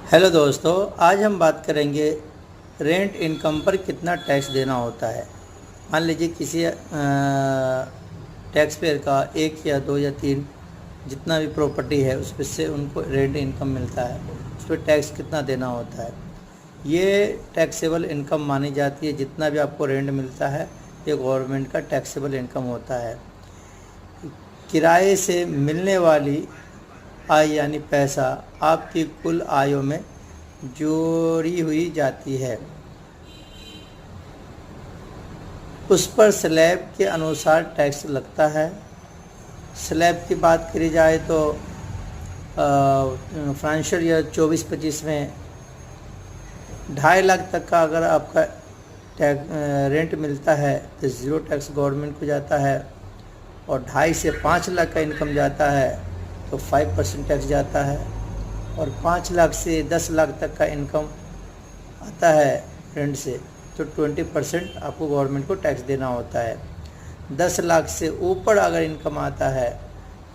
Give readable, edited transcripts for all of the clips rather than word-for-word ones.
Hello दोस्तों, आज हम बात करेंगे रेंट इनकम पर कितना टैक्स देना होता है। मान लीजिए किसी टैक्स पेयर का 1 या 2 या 3 जितना भी प्रॉपर्टी है उस पर से उनको रेंट इनकम मिलता है, उस पर टैक्स कितना देना होता है। ये टैक्सेबल इनकम मानी जाती है। जितना भी आपको रेंट मिलता है ये गवर्नमेंट का टैक्सेबल इनकम होता है। किराए से मिलने वाली आय यानी पैसा आपकी कुल आयों में जोड़ी हुई जाती है। उस पर स्लैब के अनुसार टैक्स लगता है। स्लैब की बात करी जाए तो फाइनेंशियल ईयर 24-25 में 2.5 लाख तक का अगर आपका रेंट मिलता है तो ज़ीरो टैक्स गवर्नमेंट को जाता है, और 2.5 से 5 लाख का इनकम जाता है तो 5% टैक्स जाता है, और 5 लाख से 10 लाख तक का इनकम आता है रेंट से तो 20% आपको गवर्नमेंट को टैक्स देना होता है। 10 लाख से ऊपर अगर इनकम आता है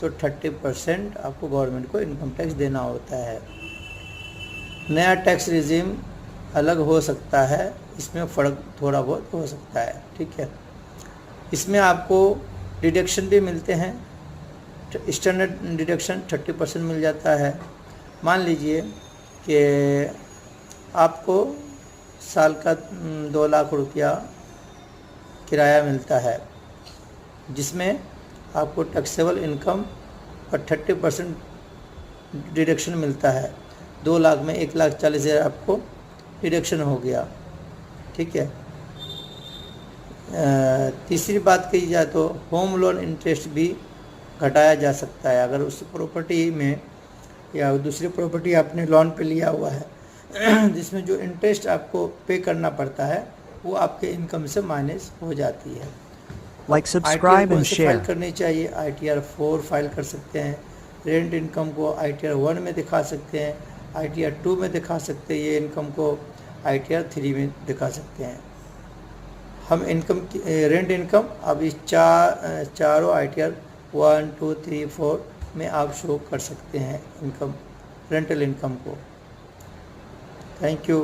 तो 30% आपको गवर्नमेंट को इनकम टैक्स देना होता है। नया टैक्स रिजीम अलग हो सकता है, इसमें फ़र्क थोड़ा बहुत हो सकता है, ठीक है। इसमें आपको डिडक्शन भी मिलते हैं। स्टैंडर्ड डिडक्शन 30% मिल जाता है। मान लीजिए कि आपको साल का 2 लाख रुपया किराया मिलता है, जिसमें आपको टैक्सेबल इनकम पर 30% डिडक्शन मिलता है। 2 लाख में 1,40,000 आपको डिडक्शन हो गया, ठीक है। तीसरी बात कही जाए तो होम लोन इंटरेस्ट भी घटाया जा सकता है। अगर उस प्रॉपर्टी में या दूसरी प्रॉपर्टी आपने लोन पे लिया हुआ है जिसमें जो इंटरेस्ट आपको पे करना पड़ता है वो आपके इनकम से माइनस हो जाती है। Like, subscribe and share. File करनी चाहिए। ITR 4 फाइल कर सकते हैं। रेंट इनकम को ITR 1 में दिखा सकते हैं, ITR 2 में दिखा सकते हैं, ये इनकम को ITR 3 में दिखा सकते हैं। हम इनकम रेंट इनकम अब इस चारों ITR 1, 2, 3, 4 में आप शो कर सकते हैं इनकम, रेंटल इनकम को। Thank you.